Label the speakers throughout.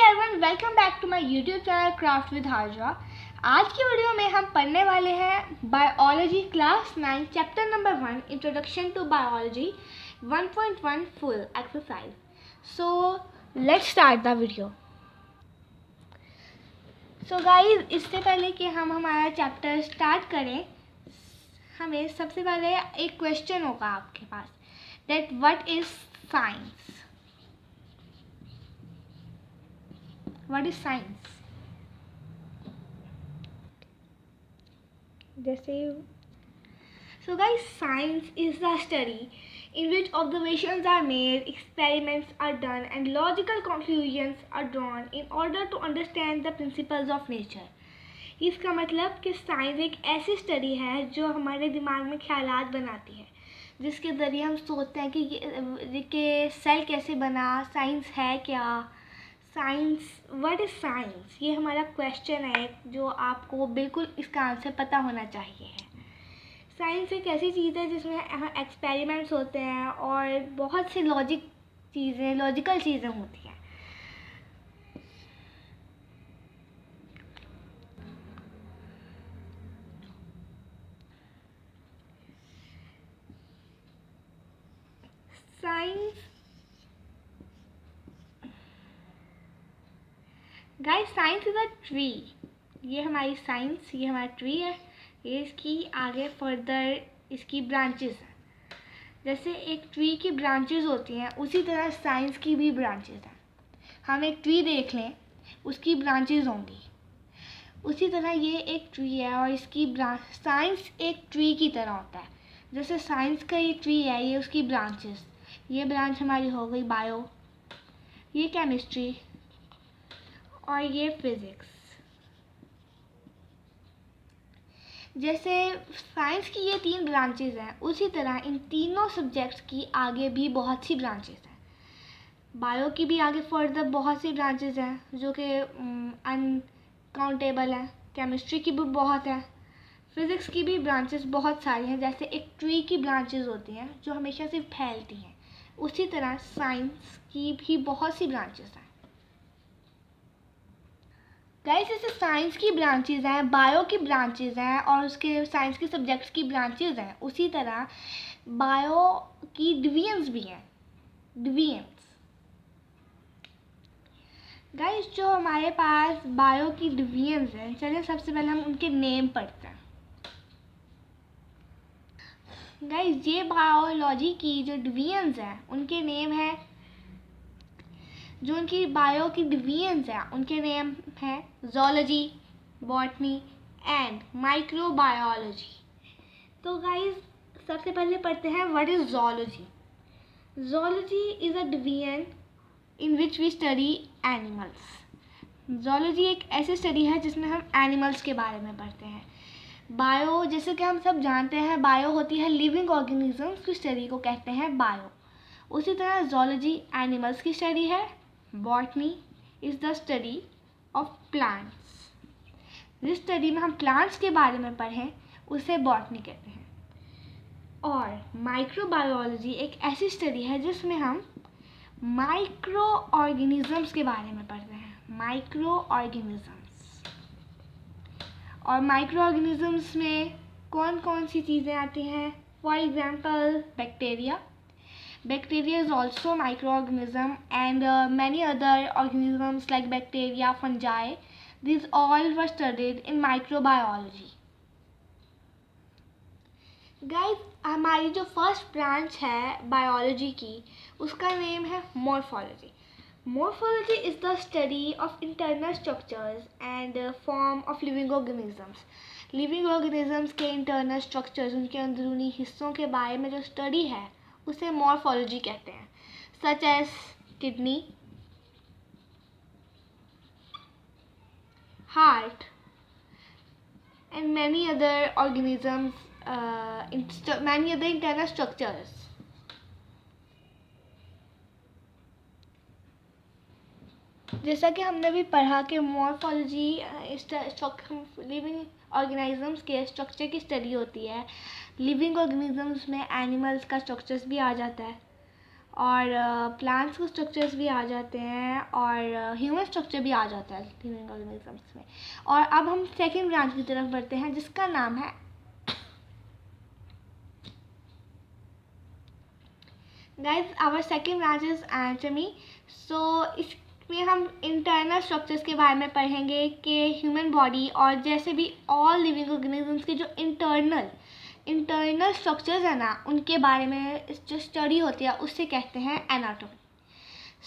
Speaker 1: Everyone, welcome back to my YouTube channel craft with Hajra. आज की video में हम पढ़ने वाले हैं biology class 9 chapter number 1 introduction to biology 1.1 full exercise. So let's start the video. So guys, इससे पहले कि हम हमारा चैप्टर स्टार्ट करें, हमें सबसे पहले एक क्वेश्चन होगा आपके पास, that what is science. What is science? So guys, science is the study in which observations are made, experiments are done and logical conclusions are drawn in order to understand the principles of nature. इसका मतलब कि science एक ऐसी study है जो हमारे दिमाग में ख्यालात बनाती है, जिसके ज़रिए हम सोचते हैं कि सेल कैसे बना, साइंस है क्या, साइंस व्हाट इज़ साइंस। ये हमारा क्वेश्चन है जो आपको बिल्कुल इसका आंसर पता होना चाहिए है। साइंस एक ऐसी चीज़ है जिसमें एक्सपेरिमेंट्स होते हैं और बहुत सी लॉजिकल चीज़ें होती हैं। Science guys, science is a tree. ये हमारी साइंस, ये हमारा ट्री है, ये इसकी आगे फर्दर इसकी ब्रांचेस हैं। जैसे एक ट्री की ब्रांचेस होती हैं, उसी तरह साइंस की भी ब्रांचेस हैं। हम एक ट्री देख लें, उसकी ब्रांचेस होंगी, उसी तरह ये एक ट्री है और इसकी साइंस एक ट्री की तरह होता है। जैसे साइंस का ये ट्री है, ये उसकी ब्रांचेस, ये ब्रांच हमारी हो गई बायो, ये केमिस्ट्री और ये फिज़िक्स। जैसे साइंस की ये 3 ब्रांचेस हैं, उसी तरह इन तीनों सब्जेक्ट्स की आगे भी बहुत सी ब्रांचेस हैं। बायो की भी आगे फर्दर बहुत सी ब्रांचेस हैं जो कि अनकाउंटेबल हैं। केमिस्ट्री की भी बहुत है, फिज़िक्स की भी ब्रांचेस बहुत सारी हैं। जैसे एक ट्री की ब्रांचेस होती हैं जो हमेशा से फैलती हैं, उसी तरह साइंस की भी बहुत सी ब्रांचेस हैं। गाइस, जैसे साइंस की ब्रांचेज हैं, बायो की ब्रांचेज हैं और उसके साइंस के सब्जेक्ट्स की ब्रांचेज हैं, उसी तरह बायो की डिवीजन्स भी हैं, डिवीजन्स। गाइस, जो हमारे पास बायो की डिवीजन्स हैं, चलिए सबसे पहले हम उनके नेम पढ़ते हैं। गाइस, ये बायोलॉजी की जो डिवीजन्स हैं उनके नेम है, जो उनकी बायो की डिवीजन्स हैं उनके नेम है ज़ूलॉजी, बॉटनी एंड माइक्रोबायोलॉजी। तो गाइस, सबसे पहले पढ़ते हैं what is zoology. Zoology is a division in which we study animals. Zoology एक ऐसी स्टडी है जिसमें हम एनिमल्स के बारे में पढ़ते हैं। बायो, जैसे कि हम सब जानते हैं, बायो होती है लिविंग ऑर्गेनिजम्स की स्टडी को कहते हैं बायो। उसी तरह ज़ूलॉजी एनिमल्स की स्टडी है, botany is the study of plants. जिस स्टडी में हम प्लांट्स के बारे में पढ़ें उसे बॉटनी कहते हैं। और माइक्रोबायोलॉजी एक ऐसी स्टडी है जिसमें हम माइक्रो ऑर्गेनिजम्स के बारे में पढ़ते हैं, माइक्रो ऑर्गेनिजम्स। और माइक्रो ऑर्गेनिजम्स में कौन कौन सी चीज़ें आती हैं? For example bacteria. Bacteria is also microorganism and many other organisms like bacteria, fungi. These all were studied in microbiology. Guys, हमारी जो फर्स्ट ब्रांच है बायोलॉजी की, उसका नेम है morphology. Morphology is the study of internal structures and form of living organisms. Living organisms के internal structures, उनके अंदरूनी हिस्सों के बारे में जो स्टडी है उसे मॉर्फोलॉजी कहते हैं। Such as kidney, heart and many other organisms, many other internal structures. जैसा कि हमने भी पढ़ा कि मॉर्फोलॉजी लिविंग ऑर्गेनिजम्स के स्ट्रक्चर की स्टडी होती है। लिविंग ऑर्गेनिजम्स में एनिमल्स का स्ट्रक्चर्स भी आ जाता है और प्लांट्स के स्ट्रक्चर्स भी आ जाते हैं और ह्यूमन स्ट्रक्चर भी आ जाता है लिविंग ऑर्गेनिजम्स में। और अब हम सेकेंड ब्रांच की तरफ बढ़ते हैं जिसका नाम है guys our second branch is anatomy. So इसमें हम इंटरनल स्ट्रक्चर्स के बारे में पढ़ेंगे कि ह्यूमन बॉडी और जैसे भी ऑल लिविंग ऑर्गेनिजम्स के जो इंटरनल स्ट्रक्चर्स है ना, उनके बारे में जो स्टडी होती है उससे कहते हैं एनाटॉमी।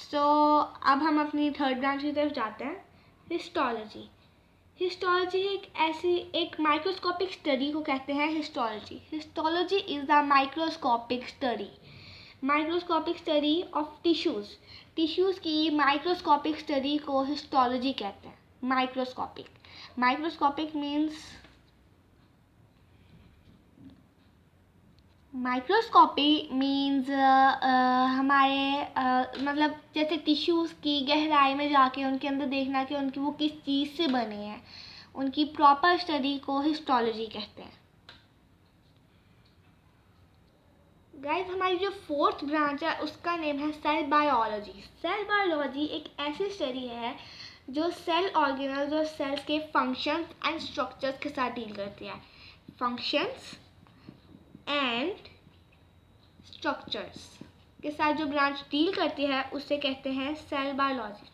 Speaker 1: सो अब हम अपनी थर्ड ब्रांच की तरफ जाते हैं, हिस्टोलॉजी। हिस्टोलॉजी एक माइक्रोस्कोपिक स्टडी को कहते हैं histology. Histology is the microscopic study of tissues की माइक्रोस्कोपिक स्टडी को हिस्टोलॉजी कहते हैं। माइक्रोस्कोपिक मीन्स हमारे मतलब जैसे टिश्यूज़ की गहराई में जाके उनके अंदर देखना कि उनकी वो किस चीज़ से बने हैं, उनकी प्रॉपर स्टडी को हिस्टोलॉजी कहते हैं। गाइस हमारी जो फोर्थ ब्रांच है उसका नेम है सेल बायोलॉजी। सेल बायोलॉजी एक ऐसी स्टडी है जो सेल ऑर्गेनल्स और सेल्स के फंक्शंस एंड स्ट्रक्चर्स के साथ डील करती है। फंक्शंस एंड स्ट्रक्चर्स के साथ जो ब्रांच डील करती है उससे कहते हैं सेल बायोलॉजी।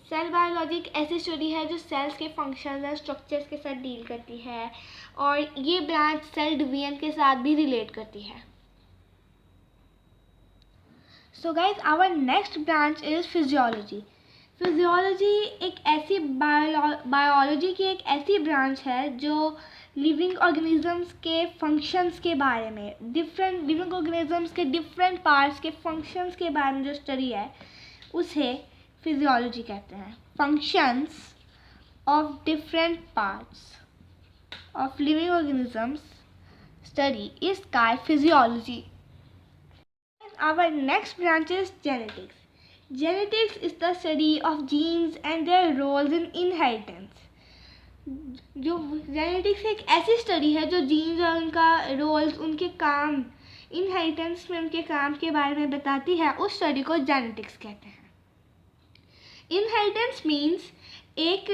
Speaker 1: सेल बायोलॉजी एक ऐसी स्टडी है जो सेल्स के फंक्शंस एंड स्ट्रक्चर्स के साथ डील करती है और ये ब्रांच सेल डिवीजन के साथ भी रिलेट करती है। So guys our next branch is physiology. Physiology एक ऐसी बायोलॉजी की एक ऐसी ब्रांच है जो लिविंग ऑर्गेनिजम्स के फंक्शंस के बारे में, लिविंग ऑर्गेनिजम्स के डिफरेंट पार्ट्स के फंक्शंस के बारे में जो स्टडी है उसे फिजियोलॉजी कहते हैं। Functions of different parts of living organisms study is called physiology. Our next branch is genetics. Genetics is the study of genes and their roles in inheritance. जो जेनेटिक्स एक ऐसी स्टडी है जो jeans और उनका roles, उनके काम, inheritance में उनके काम के बारे में बताती है, उस स्टडी को जेनेटिक्स कहते हैं। इनहेरिटेंस मीन्स एक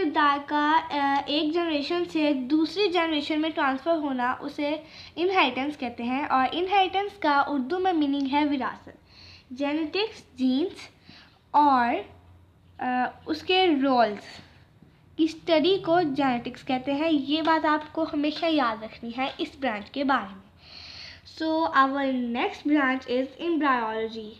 Speaker 1: जनरेशन से दूसरी जनरेशन में ट्रांसफ़र होना, उसे इनहेरिटेंस कहते हैं। और इनहेरिटेंस का उर्दू में मीनिंग है विरासत। जेनेटिक्स जीन्स और उसके रोल्स की स्टडी को जेनेटिक्स कहते हैं। ये बात आपको हमेशा याद रखनी है इस ब्रांच के बारे में। So our next branch is embryology.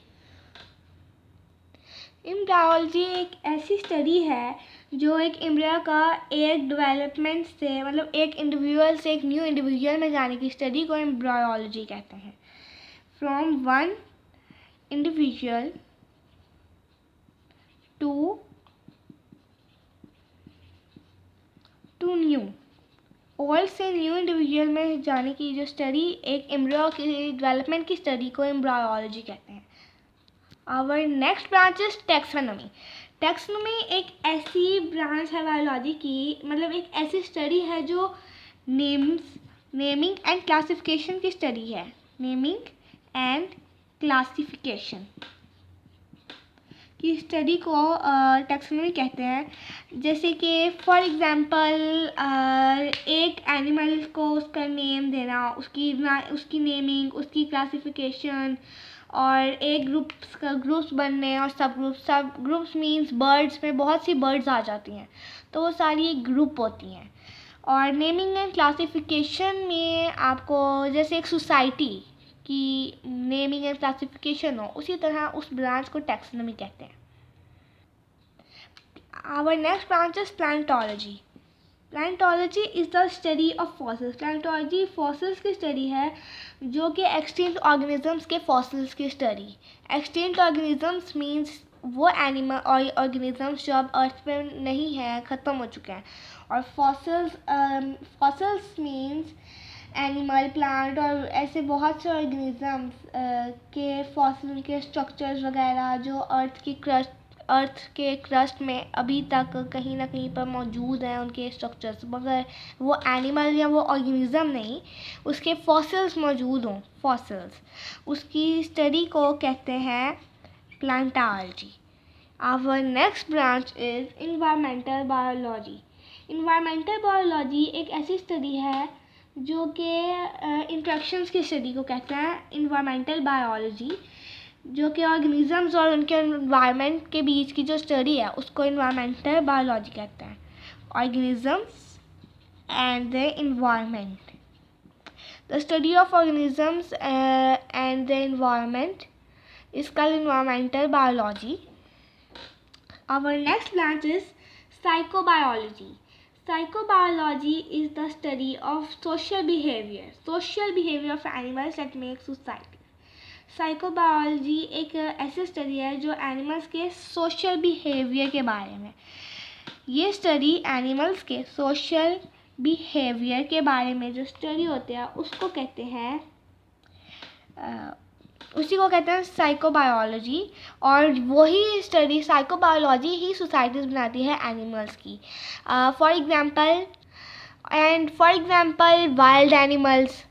Speaker 1: Embryology एक ऐसी स्टडी है जो एक एम्ब्रियो का एक डेवलपमेंट से, मतलब एक इंडिविजुअल से एक न्यू इंडिविजुअल में जाने की स्टडी को एम्ब्रायोलॉजी कहते हैं। From one individual to new, old से न्यू इंडिविजुअल में जाने की जो स्टडी, एक एम्ब्रियो की डेवलपमेंट की स्टडी को एम्ब्रायोलॉजी कहते हैं। Our next branch is taxonomy. Taxonomy एक ऐसी ब्रांच है बायोलॉजी की, मतलब एक ऐसी स्टडी है जो नेमिंग एंड क्लासिफिकेशन की स्टडी है। नेमिंग एंड क्लासिफिकेशन की स्टडी को टैक्सोनॉमी कहते हैं। जैसे कि फॉर एग्जांपल एक एनिमल को उसका नेम देना, उसकी नेमिंग, उसकी क्लासिफिकेशन, और एक ग्रुप्स बनने और सब ग्रुप्स मीन्स बर्ड्स में बहुत सी बर्ड्स आ जाती हैं तो वो सारी एक ग्रुप होती हैं। और नेमिंग एंड क्लासिफिकेशन में आपको जैसे एक सोसाइटी की नेमिंग एंड क्लासिफिकेशन हो, उसी तरह उस ब्रांच को टैक्सोनॉमी कहते हैं। Our next branch is palaeontology. Palaeontology is the study of fossils. Palaeontology fossils की स्टडी है जो कि एक्सटिंक्ट ऑर्गेनिजम्स के फॉसिल्स की स्टडी। एक्सटिंक्ट ऑर्गेनिजम्स मीन्स वो एनिमल और ऑर्गेनिजम्स जो अब अर्थ पे नहीं है, ख़त्म हो चुके हैं। और फॉसिल्स मीन्स एनिमल, प्लांट और ऐसे बहुत से ऑर्गेनिजम्स के फॉसिल, उनके स्ट्रक्चर्स वगैरह जो अर्थ की क्रस्ट अर्थ के क्रस्ट में अभी तक कहीं ना कहीं पर मौजूद हैं उनके स्ट्रक्चर्स, मगर वो एनिमल या वो ऑर्गेनिज्म नहीं, उसके फॉसिल्स मौजूद हों, फॉसिल्स, उसकी स्टडी को कहते हैं palaeontology. Our next branch is environmental biology. Environmental biology एक ऐसी स्टडी है जो कि इंट्रैक्शंस की स्टडी को कहते हैं इन्वायरमेंटल बायोलॉजी, जो कि ऑर्गेनिजम्स और उनके इन्वायरमेंट के बीच की जो स्टडी है उसको इन्वायरमेंटल बायोलॉजी कहते हैं। Organisms and the environment, the study of organisms and the environment is called environmental biology. Our next branch is psychobiology. Psychobiology is the study of social behavior of animals that make society. Psychobiology एक ऐसी study है जो animals के social behaviour के बारे में, ये study animals के सोशल बिहेवियर के बारे में जो स्टडी होते हैं उसको कहते हैं उसी को कहते हैं साइकोबायोलॉजी। और वही स्टडी साइकोबायोलॉजी ही सोसाइटीज़ बनाती है एनिमल्स की। For example wild animals,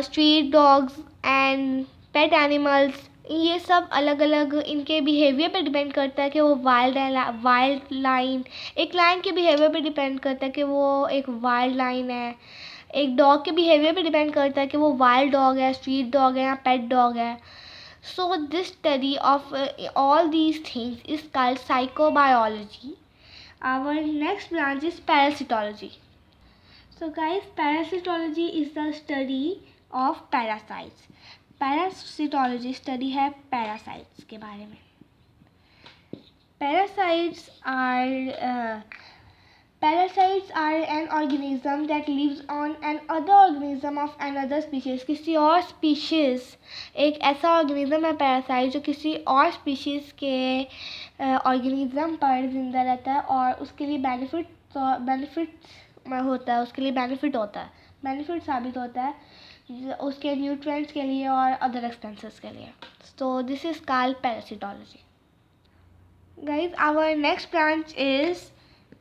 Speaker 1: street dogs and pet animals, ये सब अलग अलग इनके बिहेवियर पे डिपेंड करता है कि वो वाइल्ड लाइन, एक लाइन के बिहेवियर पे डिपेंड करता है कि वो एक वाइल्ड लाइन है। एक डॉग के बिहेवियर पे डिपेंड करता है कि वो वाइल्ड डॉग है, स्ट्रीट डॉग है या पेट डॉग है। So this study of all these things is called psychobiology. Our next branch is parasitology. So guys, parasitology is the study of parasites. Parasitology study है parasites के बारे में। Parasites are an organism that lives on an other organism of another species. किसी और species, एक ऐसा organism है parasite जो किसी और species के organism पर जिंदा रहता है और उसके लिए बेनिफिट साबित होता है उसके न्यूट्रिएंट्स के लिए और अदर एक्सपेंसेस के लिए। So this is called parasitology. Guys, our next branch is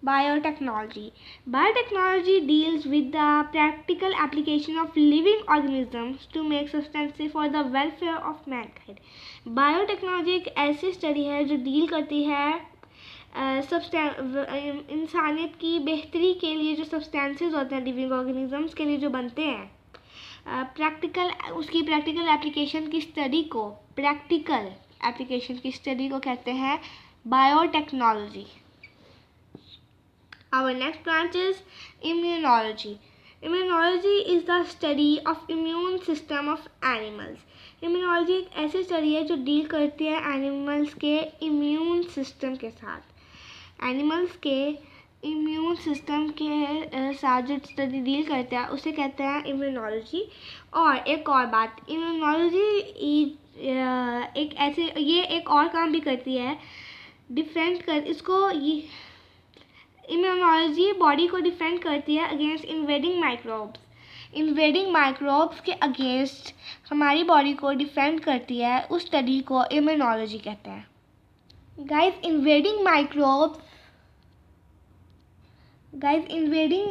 Speaker 1: biotechnology. Biotechnology deals with the practical application of living organisms to make substances for the welfare of mankind. Biotechnology एक ऐसी study है जो deal करती है इंसानियत की बेहतरी के लिए जो सब्सटेंसेस होते हैं लिविंग ऑर्गेनिजम्स के लिए जो बनते हैं, उसकी प्रैक्टिकल एप्लीकेशन की स्टडी को कहते हैं biotechnology. Our next branch is immunology. Immunology is the study of immune system of animals. Immunology एक ऐसी स्टडी है जो डील करती है एनिमल्स के इम्यून सिस्टम के साथ। एनिमल्स के इम्यून सिस्टम के साथ जो स्टडी डील करता है उसे कहते हैं इम्यूनोलॉजी। और एक और बात, इम्यूनोलॉजी ये एक और काम भी करती है, इम्यूनोलॉजी बॉडी को डिफेंड करती है अगेंस्ट इन्वेडिंग माइक्रोब्स के अगेंस्ट हमारी बॉडी को डिफेंड करती है। उस स्टडी को इम्यूनोलॉजी कहते हैं। Guys, invading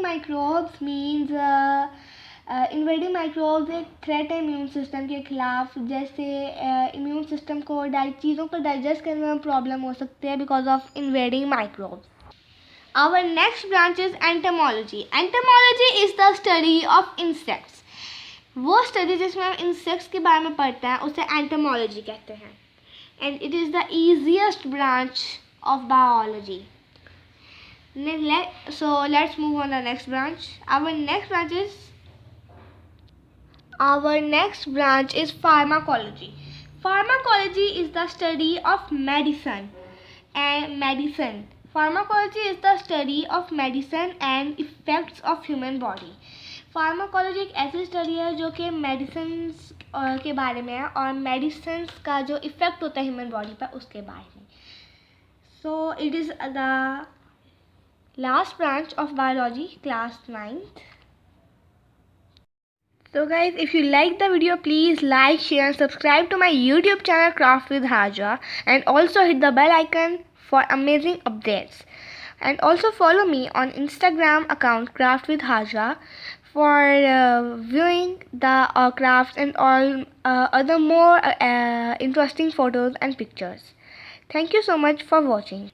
Speaker 1: microbes means invading microbes एक थ्रेट है इम्यून सिस्टम के खिलाफ। जैसे इम्यून सिस्टम को चीज़ों को डाइजेस्ट करने में प्रॉब्लम हो सकती है because of invading microbes. Our next branch is entomology. Entomology is the study of insects. वो स्टडी जिसमें हम इंसेक्ट्स के बारे में पढ़ते हैं उसे एंटोमोलॉजी कहते हैं। And it is the easiest branch of biology. So let's move on to the next branch. Our next branch is pharmacology. Pharmacology is the study of medicine. Pharmacology is the study of medicine and effects of human body. Pharmacology एक ऐसी study है जो कि medicine के बारे में है और मेडिसिन का जो इफ़ेक्ट होता है ह्यूमन बॉडी पर उसके बारे में। So it is the last branch of biology, class 9th. So guys, if you like the video, please like, share and subscribe to my YouTube channel Craft with Haja, and also hit the bell icon for amazing updates. And also follow me on Instagram account Craft with Haja for viewing the crafts and all other more interesting photos and pictures. Thank you so much for watching.